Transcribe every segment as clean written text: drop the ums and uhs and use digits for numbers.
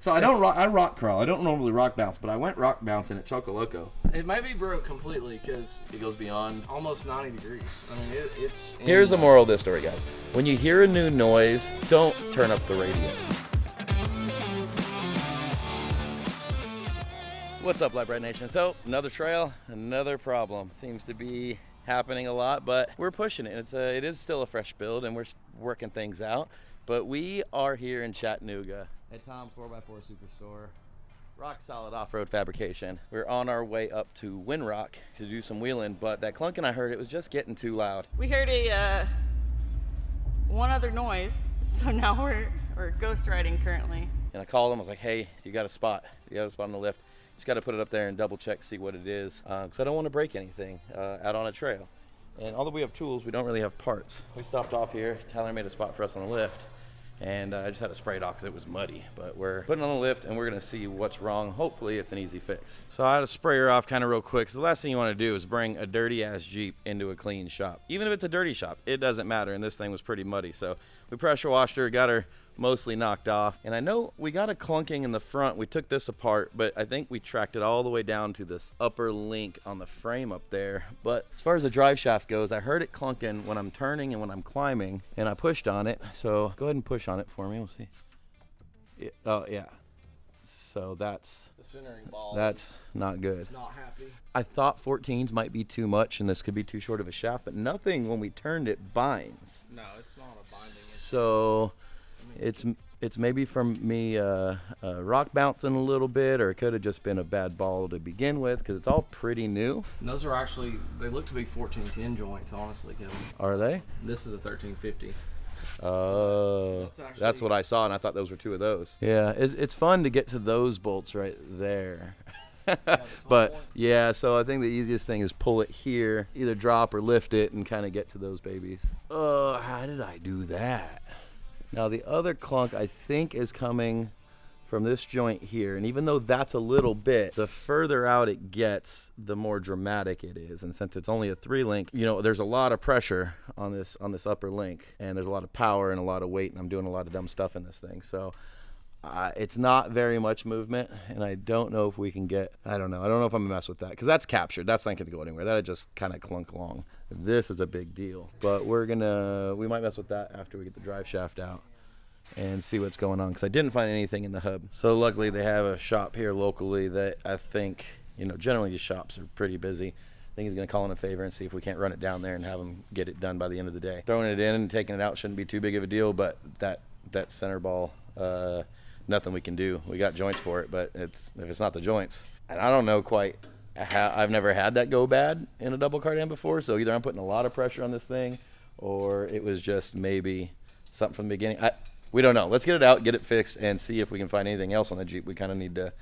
So I rock crawl. I don't normally rock bounce, but I went rock bouncing at Choco Loco. It may be broke completely because it goes beyond almost 90 degrees. I mean, it's. Here's the moral of this story, guys. When you hear a new noise, don't turn up the radio. What's up, Lite Nation? So, another trail, another problem. Seems to be happening a lot, but we're pushing it. It is still a fresh build, and we're working things out. But we are here in Chattanooga at Tom's 4x4 Superstore. Rock solid off-road fabrication. We're on our way up to Windrock to do some wheeling, but that clunking I heard, it was just getting too loud. We heard one other noise, so now we're ghost riding currently. And I called him, I was like, hey, you got a spot? You got a spot on the lift? Just got to put it up there and double check, see what it is, because I don't want to break anything out on a trail. And although we have tools, we don't really have parts. We stopped off here. Tyler made a spot for us on the lift, and I just had to spray it off because it was muddy. But we're putting it on the lift, and we're going to see what's wrong. Hopefully, it's an easy fix. So I had to spray her off kind of real quick, because the last thing you want to do is bring a dirty-ass Jeep into a clean shop. Even if it's a dirty shop, it doesn't matter, and this thing was pretty muddy. So we pressure washed her, got her mostly knocked off. And I know we got a clunking in the front. We took this apart, but I think we tracked it all the way down to this upper link on the frame up there. But as far as the drive shaft goes, I heard it clunking when I'm turning and when I'm climbing, and I pushed on it. So go ahead and push on it for me. We'll see. Yeah, oh, yeah. So that's the centering ball. That's not good. Not happy. I thought 14s might be too much, and this could be too short of a shaft, but nothing when we turned it binds. No, it's not a binding issue. So it's maybe from me rock bouncing a little bit, or it could have just been a bad ball to begin with, because it's all pretty new. And those are actually, they look to be 1410 joints, honestly, Kevin. Are they? This is a 1350. That's what I saw, and I thought those were two of those. Yeah, it's fun to get to those bolts right there. But yeah, so I think the easiest thing is pull it here, either drop or lift it, and kind of get to those babies. How did I do that? Now the other clunk I think is coming from this joint here, and even though that's a little bit, the further out it gets, the more dramatic it is. And since it's only a 3-link, you know, there's a lot of pressure on this upper link, and there's a lot of power and a lot of weight, and I'm doing a lot of dumb stuff in this thing. So it's not very much movement, and I don't know if we can get, I don't know if I'm gonna mess with that, because that's captured. That's not gonna go anywhere. That'll just kind of clunk along. This is a big deal, but we might mess with that after we get the drive shaft out and see what's going on, because I didn't find anything in the hub. So luckily they have a shop here locally that I think, you know, generally these shops are pretty busy. I think he's going to call in a favor and see if we can't run it down there and have them get it done by the end of the day. Throwing it in and taking it out shouldn't be too big of a deal, but that center ball, nothing we can do. We got joints for it, but if it's not the joints, and I don't know quite I've never had that go bad in a double cardan before, so either I'm putting a lot of pressure on this thing, or it was just maybe something from the beginning. We don't know. Let's get it out, get it fixed, and see if we can find anything else on the Jeep we kind of need to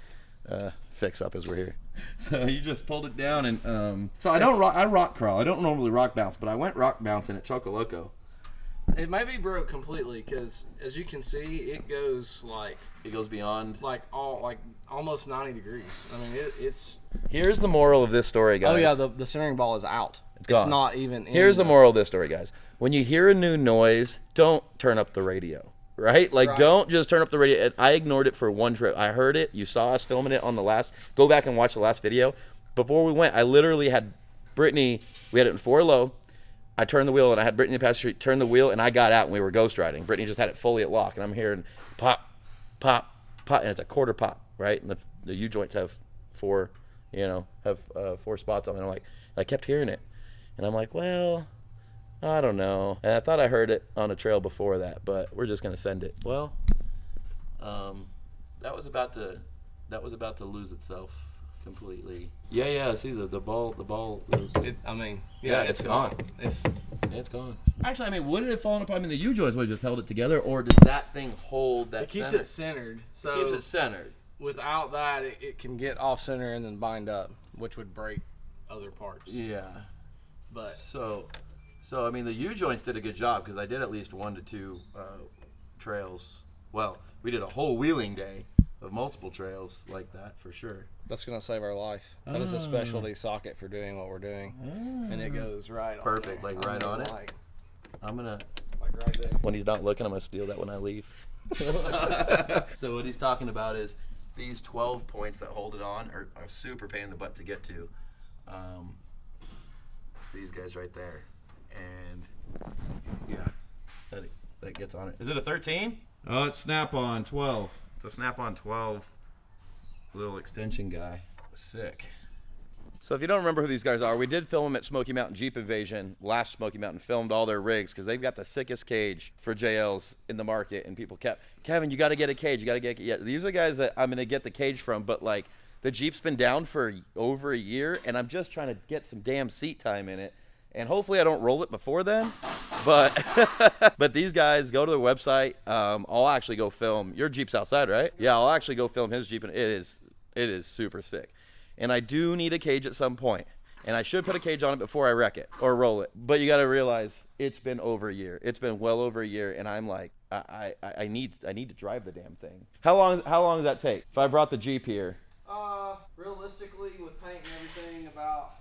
fix up as we're here. So you just pulled it down, and so I rock crawl. I don't normally rock bounce, but I went rock bouncing at Choco Loco. It may be broke completely, because as you can see, it goes beyond almost 90 degrees. I mean, it's. Here's the moral of this story, guys. Oh yeah, the centering ball is out. It's not even. Here's the moral of this story, guys. When you hear a new noise, don't turn up the radio. Right? Don't just turn up the radio. I ignored it for one trip. I heard it. You saw us filming it on the last. Go back and watch the last video. Before we went, I literally had Brittany. We had it in 4 low. I turned the wheel, and I had Brittany in the passenger seat, turned the wheel, and I got out, and we were ghost riding. Brittany just had it fully at lock, and I'm hearing pop, pop, pop, and it's a quarter pop, right? And the U-joints have 4 spots on them. And I kept hearing it, and I'm like, well, I don't know. And I thought I heard it on a trail before that, but we're just gonna send it. Well, that was about to lose itself completely. Yeah. See the ball. It's gone. It's gone. Actually, would it have fallen apart? The U-joints would have just held it together, or does that thing hold that? It keeps it centered. So keeps it centered. Without that, it can get off center and then bind up, which would break other parts. Yeah. But so the U-joints did a good job, because I did at least 1 to 2 trails. Well, we did a whole wheeling day of multiple trails like that for sure. That's gonna save our life. That is a specialty socket for doing what we're doing, and it goes right perfect, on there. right on it. I'm gonna right there. When he's not looking, I'm gonna steal that when I leave. So what he's talking about is these 12 points that hold it on are super pain in the butt to get to. These guys right there. And yeah, that gets on it. Is it a 13? Oh, it's Snap-on 12. It's a Snap-on 12 little extension guy. Sick. So if you don't remember who these guys are, we did film them at Smoky Mountain Jeep Invasion. Last Smoky Mountain filmed all their rigs because they've got the sickest cage for JLs in the market, and people kept, Kevin, you got to get a cage. You got to get. Yeah, these are guys that I'm gonna get the cage from, but like the Jeep's been down for over a year, and I'm just trying to get some damn seat time in it, and hopefully I don't roll it before then. But but these guys, go to their website. I'll actually go film your Jeep's outside, right? Yeah, I'll actually go film his Jeep, and it is super sick. And I do need a cage at some point, and I should put a cage on it before I wreck it or roll it. But you got to realize it's been over a year. It's been well over a year, and I'm like, I need to drive the damn thing. How long does that take? If I brought the Jeep here. Realistically, with paint and everything, about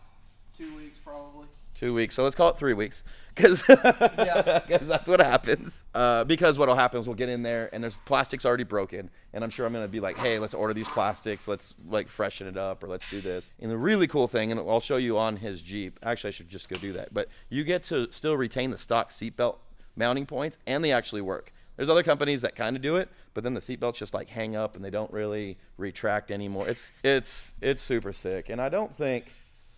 2 weeks probably. 2 weeks, so let's call it 3 weeks, because that's what happens. Because what'll happen is we'll get in there and there's plastics already broken, and I'm sure I'm gonna be like, hey, let's order these plastics, let's like freshen it up, or let's do this. And the really cool thing, and I'll show you on his Jeep. Actually, I should just go do that. But you get to still retain the stock seatbelt mounting points, and they actually work. There's other companies that kind of do it, but then the seatbelts just like hang up and they don't really retract anymore. It's super sick, and I don't think.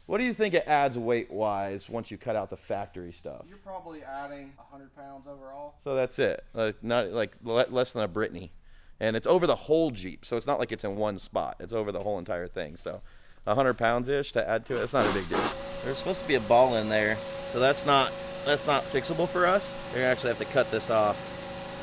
What do you think it adds weight-wise once you cut out the factory stuff? You're probably adding 100 pounds overall. So that's it. Not like less than a Brittany, and it's over the whole Jeep. So it's not like it's in one spot. It's over the whole entire thing. So 100 pounds ish to add to it. It's not a big deal. There's supposed to be a ball in there, so that's not fixable for us. You're gonna actually have to cut this off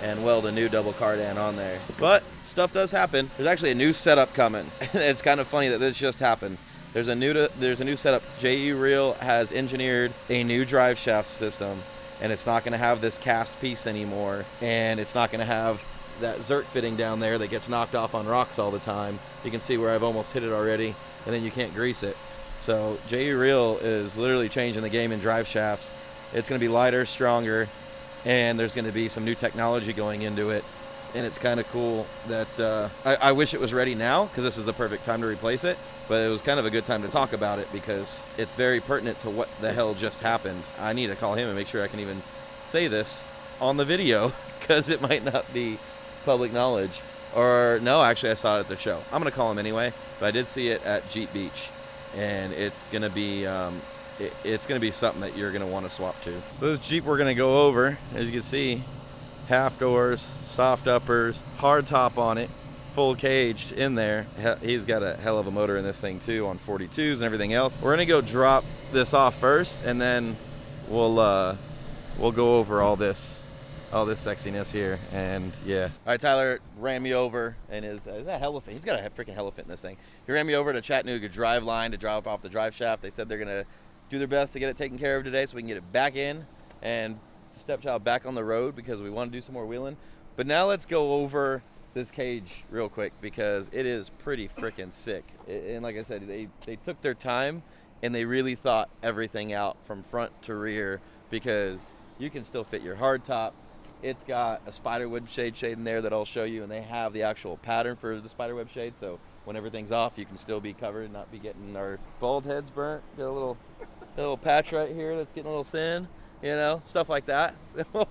and weld a new double cardan on there. But stuff does happen. There's actually a new setup coming. It's kind of funny that this just happened. There's a new setup. JE Reel has engineered a new drive shaft system, and it's not going to have this cast piece anymore, and it's not going to have that Zert fitting down there that gets knocked off on rocks all the time. You can see where I've almost hit it already, and then you can't grease it. So JE Reel is literally changing the game in drive shafts. It's going to be lighter, stronger, and there's going to be some new technology going into it. And it's kind of cool that I wish it was ready now, because this is the perfect time to replace it. But it was kind of a good time to talk about it because it's very pertinent to what the hell just happened. I need to call him and make sure I can even say this on the video, because it might not be public knowledge. Or no, actually I saw it at the show. I'm gonna call him anyway, but I did see it at Jeep Beach, and it's gonna be something that you're gonna want to swap to. So this Jeep we're gonna go over, as you can see, half doors, soft uppers, hard top on it, full caged in there. He's got a hell of a motor in this thing too, on 42s and everything else. We're gonna go drop this off first, and then we'll go over all this sexiness here. And yeah, all right, Tyler ran me over, and is that Helifant? He's got a freaking Helifant in this thing. He ran me over to Chattanooga Drive Line to drop off the drive shaft. They said they're gonna do their best to get it taken care of today, so we can get it back in and stepchild back on the road, because we want to do some more wheeling. But now let's go over this cage real quick, because it is pretty freaking sick. And like I said, they took their time, and they really thought everything out from front to rear, because you can still fit your hard top. It's got a spiderweb shade in there that I'll show you, and they have the actual pattern for the spiderweb shade, so when everything's off, you can still be covered and not be getting our bald heads burnt. Got a little patch right here that's getting a little thin. You know, stuff like that.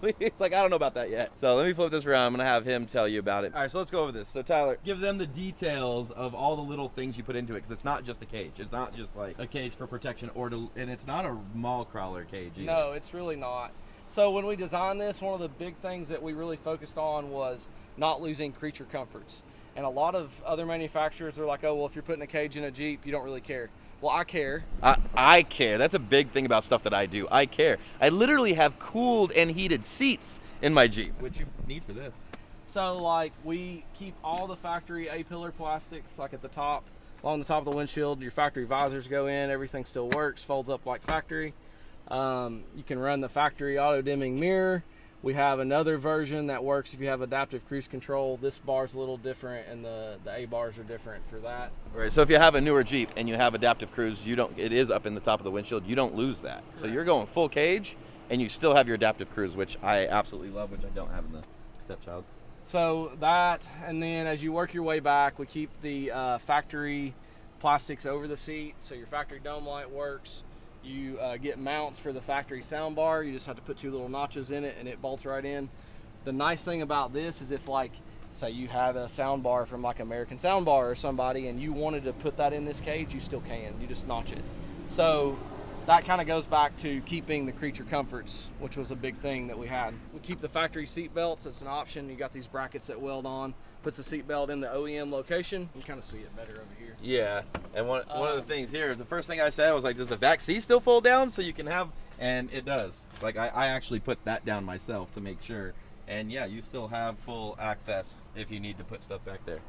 It's like, I don't know about that yet. So let me flip this around. I'm going to have him tell you about it. All right, so let's go over this. So Tyler, give them the details of all the little things you put into it, because it's not just a cage. It's not just like a cage for protection, and it's not a mall crawler cage either. No, it's really not. So when we designed this, one of the big things that we really focused on was not losing creature comforts. And a lot of other manufacturers are like, oh, well, if you're putting a cage in a Jeep, you don't really care. Well, I care. I care. That's a big thing about stuff that I do. I care. I literally have cooled and heated seats in my Jeep, which you need for this. So, like, we keep all the factory A-pillar plastics, like at the top, along the top of the windshield. Your factory visors go in. Everything still works, folds up like factory. You can run the factory auto-dimming mirror. We have another version that works if you have adaptive cruise control. This bar's a little different, and the A bars are different for that. Right. So if you have a newer Jeep and you have adaptive cruise, it is up in the top of the windshield. You don't lose that. Correct. So you're going full cage, and you still have your adaptive cruise, which I absolutely love, which I don't have in the stepchild. So that, and then as you work your way back, we keep the factory plastics over the seat, so your factory dome light works. You get mounts for the factory sound bar. You just have to put 2 little notches in it and it bolts right in. The nice thing about this is if, like, say you had a sound bar from like American Sound Bar or somebody and you wanted to put that in this cage, you still can. You just notch it. So that kind of goes back to keeping the creature comforts, which was a big thing that we had. We keep the factory seat belts. It's an option. You got these brackets that weld on. Puts the seat belt in the OEM location. You kind of see it better over here. Yeah, and one of the things here is the first thing I said was like, does the back seat still fold down so you can have? And it does. Like I actually put that down myself to make sure. And yeah, you still have full access if you need to put stuff back there.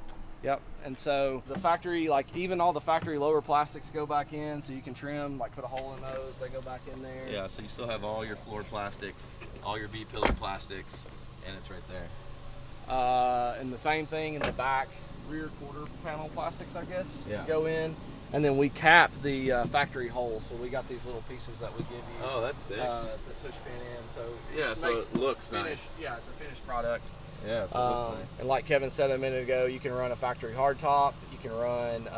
Yep, and so the factory, like even all the factory lower plastics go back in, so you can trim, like put a hole in those, they go back in there. Yeah, so you still have all your floor plastics, all your B-pillar plastics, and it's right there. And the same thing in the back rear quarter panel plastics, I guess, Yeah. go in. And then we cap the factory hole, so we got these little pieces that we give you. Oh, that's sick. That push pin in, so Yeah, so makes it looks finished, nice. Yeah, it's a finished product. Yeah, so it looks nice. And like Kevin said a minute ago, you can run a factory hard top, you can run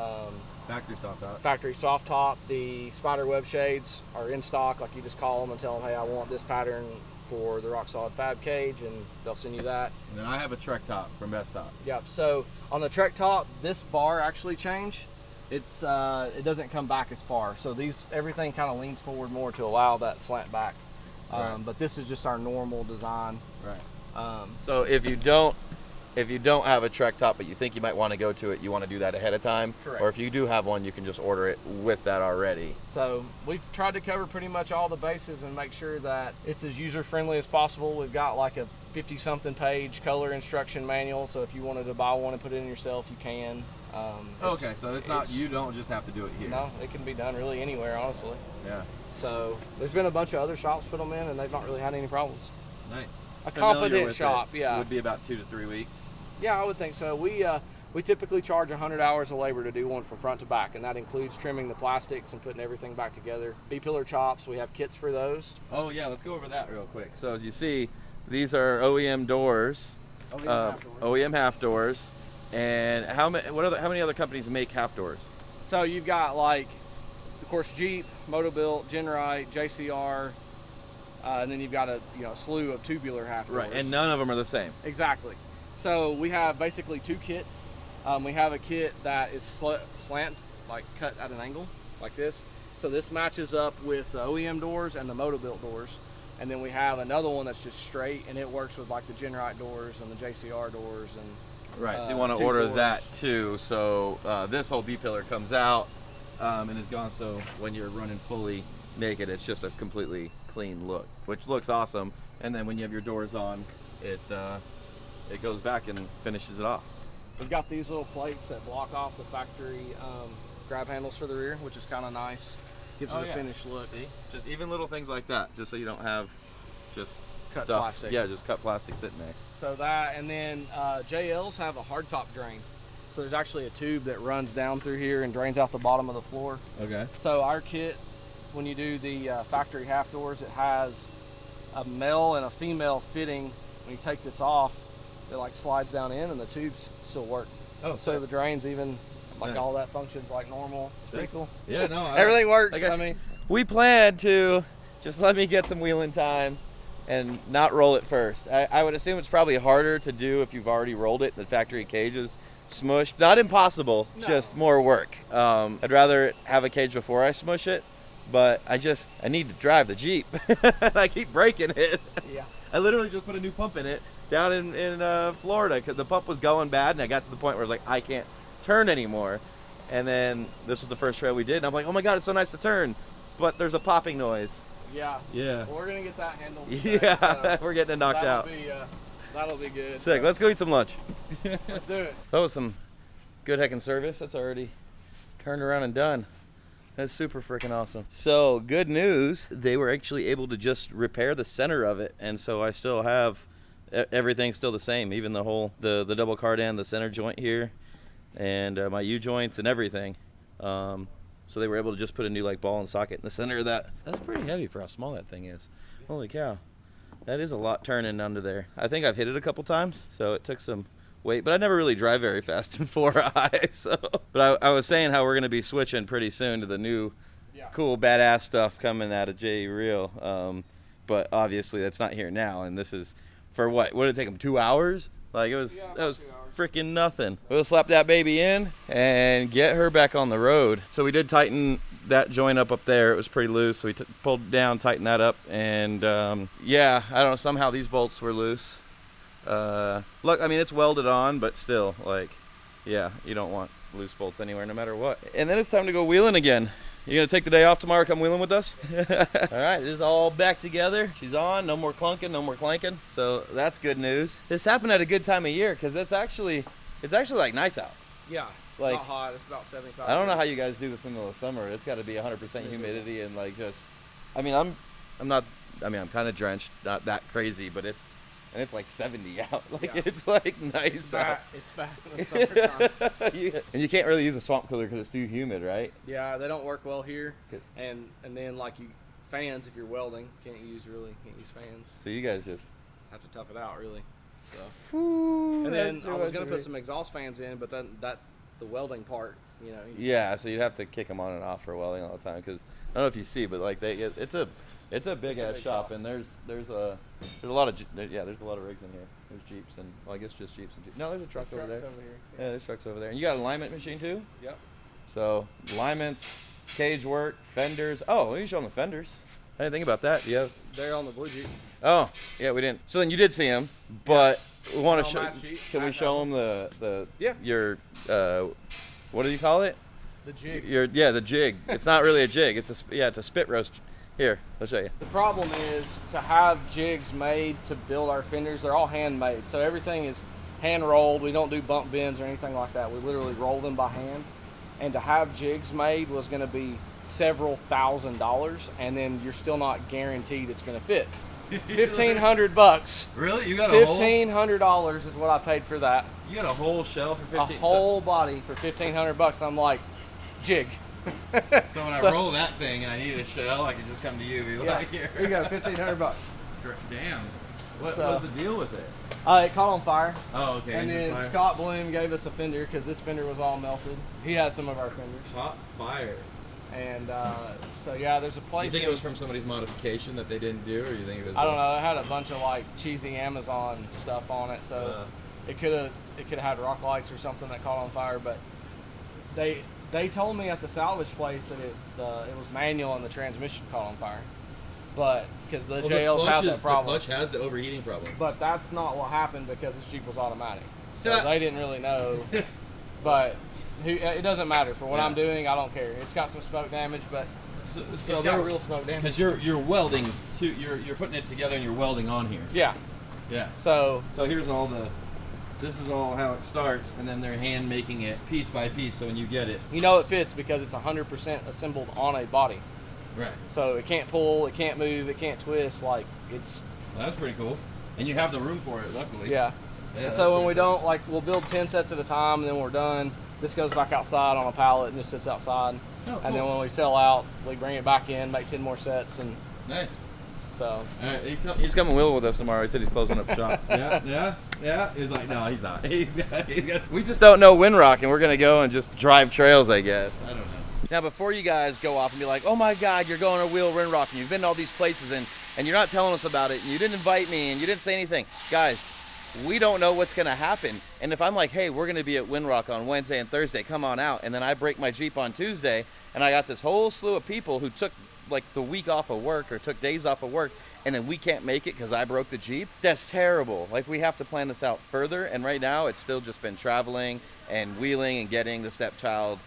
Factory soft top. factory soft top. The spider web shades are in stock. Like you just call them and tell them, hey, I want this pattern for the rock solid fab cage, and they'll send you that. And then I have a Trek top from Best Top. Yep. So on the Trek top, this bar actually changed. It's it doesn't come back as far. So everything kind of leans forward more to allow that slant back. Right. But this is just our normal design. Right. So if you don't have a Trek top, but you think you might want to go to it, you want to do that ahead of time. Correct. Or if you do have one, you can just order it with that already. So we've tried to cover pretty much all the bases and make sure that it's as user-friendly as possible. We've got like a 50-something page color instruction manual, so if you wanted to buy one and put it in yourself, you can. Okay, so it's not, you don't just have to do it here. No, it can be done really anywhere, honestly. Yeah. So there's been a bunch of other shops put them in, and they've not really had any problems. Nice. A Familiar competent with shop, it yeah. would be about 2 to 3 weeks. Yeah, I would think so. We typically charge 100 hours of labor to do one from front to back, and that includes trimming the plastics and putting everything back together. B-pillar chops, we have kits for those. Oh yeah, let's go over that real quick. So as you see, these are OEM doors, OEM half doors. And how many other companies make half doors? So you've got, like, of course, Jeep, Motobilt, Genrite, JCR, and then you've got a slew of tubular half doors. Right, and none of them are the same. Exactly. So we have basically 2 kits. We have a kit that is slant, like cut at an angle, like this. So this matches up with the OEM doors and the Motobilt doors. And then we have another one that's just straight, and it works with like the Genrite doors and the JCR doors and. Right, so you want to order that too. So this whole B-pillar comes out and is gone, so when you're running fully naked, it's just a completely clean look, which looks awesome. And then when you have your doors on, it goes back and finishes it off. We've got these little plates that block off the factory grab handles for the rear, which is kind of nice. Gives it a finished look. See, just even little things like that, just so you don't have just Cut stuff. plastic. Yeah, just cut plastic sitting there. So that, and then JLs have a hardtop drain. So there's actually a tube that runs down through here and drains out the bottom of the floor. Okay. So our kit, when you do the factory half doors, it has a male and a female fitting. When you take this off, it like slides down in, and the tubes still work. Oh, so the drains even like Nice. all that functions like normal. It's pretty cool. Yeah, no. Everything works. I I mean, we planned to just let me get some wheeling time and not roll it first. I would assume it's probably harder to do if you've already rolled it. The factory cage is smushed. Not impossible, No. just more work. I'd rather have a cage before I smush it, but I need to drive the Jeep. I keep breaking it. yeah. I literally just put a new pump in it down in Florida because the pump was going bad, and I got to the point where I was like, I can't turn anymore. And then this was the first trail we did, and I'm like, oh my God, it's so nice to turn, but there's a popping noise. Yeah. Yeah. Well, we're gonna get that handled. Yeah, so we're getting it knocked out. That'll be good. Sick. Let's go eat some lunch. Let's do it. So that was some good heckin' service. That's already turned around and done. That's super freaking awesome. So good news, they were actually able to just repair the center of it, and so I still have everything's still the same, even the double cardan, the center joint here, and my U joints and everything. So they were able to just put a new like ball and socket in the center of that. That's pretty heavy for how small that thing is. Holy cow. That is a lot turning under there. I think I've hit it a couple times, so it took some weight, but I never really drive very fast in 4i. So, but I was saying how we're gonna be switching pretty soon to the new, cool, badass stuff coming out of J Reel. But obviously that's not here now, and this is for what? What did it take them? 2 hours? Like it was, that was freaking nothing. We'll slap that baby in and get her back on the road. So we did tighten that joint up there. It was pretty loose, so we pulled it down, tightened that up, and yeah, I don't know, somehow these bolts were loose. Look, I mean, it's welded on, but still, like, yeah, you don't want loose bolts anywhere, no matter what. And then it's time to go wheeling again. You gonna take the day off tomorrow, come wheeling with us? All right, this is all back together. She's on, no more clunking, no more clanking. So that's good news. This happened at a good time of year, because it's actually like nice out. Yeah, like, not hot, it's about 75. I don't know how you guys do this in the middle of summer. It's gotta be 100% humidity and like just, I mean, I'm kind of drenched, not that crazy, but it's like 70 out. Like, it's like nice out. It's back in the summertime. Yeah. And you can't really use a swamp cooler because it's too humid, right? Yeah, they don't work well here. And then like fans, if you're welding, can't use fans. So you guys just have to tough it out, really. So. Whew, And then I was gonna put some exhaust fans in, but then the welding part, you know. Yeah, so you'd have to kick them on and off for welding all the time, because I don't know if you see, but like it's a big ass shop, and there's a lot of rigs in here. There's Jeeps and, well, I guess just Jeeps and Jeeps. No, there's a truck over there. Yeah, there's trucks over there. And you got an alignment machine too? Yep. So alignments, cage work, fenders. Oh, you show them the fenders. I didn't think about that. Yeah. They're on the blue Jeep. Oh, yeah, we didn't. So then you did see them, but we want to show. Can we show them your what do you call it? The jig. The jig. It's not really a jig. It's a spit roast. Here, I'll show you. The problem is to have jigs made to build our fenders. They're all handmade, so everything is hand rolled. We don't do bump bends or anything like that. We literally roll them by hand. And to have jigs made was going to be several $1,000s, and then you're still not guaranteed it's going to fit. $1,500. Really? You got $1,500 is what I paid for that. You got a whole shell for 15. A whole body for $1,500. I'm like, jig. So when I roll that thing and I needed a shell, I could just come to you and be like, here. You got $1,500. Damn. What was the deal with it? It caught on fire. Oh, okay. And then Scott Bloom gave us a fender because this fender was all melted. He has some of our fenders. Caught fire. And so yeah, there's a place. You think it was from somebody's modification that they didn't do, or you think it was? I don't know. It had a bunch of like cheesy Amazon stuff on it, so it could have had rock lights or something that caught on fire. But they told me at the salvage place that it was manual and the transmission caught on fire. But because the JLs have that problem. The clutch has the overheating problem. But that's not what happened because this Jeep was automatic. So they didn't really know. But it doesn't matter. For what I'm doing, I don't care. It's got some smoke damage, but it's got real smoke damage. Because you're welding, you're putting it together and you're welding on here. Yeah. Yeah. So here's this is all how it starts, and then they're hand making it piece by piece, so when you get it. You know it fits because it's 100% assembled on a body. Right. So it can't pull, it can't move, it can't twist. Like it's. Well, that's pretty cool. And you have the room for it, luckily. Yeah. And so when we don't, like, we'll build 10 sets at a time, and then we're done. This goes back outside on a pallet and just sits outside. Oh, cool. And then when we sell out, we bring it back in, make 10 more sets, and. Nice. So. He's coming wheeling with us tomorrow. He said he's closing up shop. Yeah. He's like, no, he's not. We just don't know Windrock, and we're gonna go and just drive trails, I guess. I don't know. Now, before you guys go off and be like, oh my God, you're going to wheel Windrock, and you've been to all these places, and you're not telling us about it, and you didn't invite me, and you didn't say anything. Guys, we don't know what's going to happen. And if I'm like, hey, we're going to be at Windrock on Wednesday and Thursday, come on out, and then I break my Jeep on Tuesday, and I got this whole slew of people who took like the week off of work or took days off of work, and then we can't make it because I broke the Jeep, that's terrible. Like, we have to plan this out further, and right now it's still just been traveling and wheeling and getting the stepchild,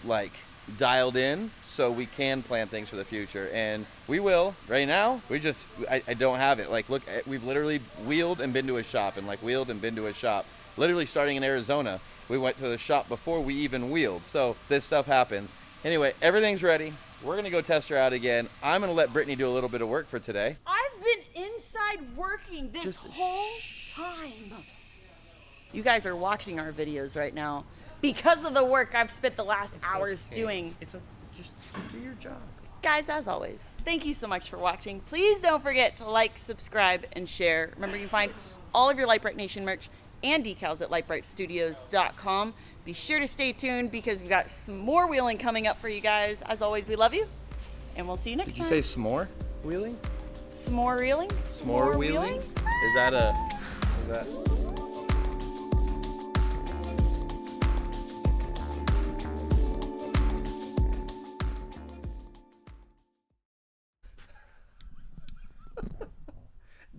like, dialed in so we can plan things for the future, and we will. Right now I don't have it. Like, look, we've literally wheeled and been to a shop, and like wheeled and been to a shop, literally starting in Arizona. We went to the shop before we even wheeled, so this stuff happens. Anyway, everything's ready. We're gonna go test her out again. I'm gonna let Brittany do a little bit of work for today. I've been inside working this whole time. You guys are watching our videos right now because of the work I've spent the last hours doing. Just do your job. Guys, as always, thank you so much for watching. Please don't forget to like, subscribe, and share. Remember, you can find all of your Lite Brite Nation merch and decals at litebritstudios.com. Be sure to stay tuned because we've got some more wheeling coming up for you guys. As always, we love you, and we'll see you next time. Did you say s'more wheeling? S'more reeling? S'more wheeling? Is that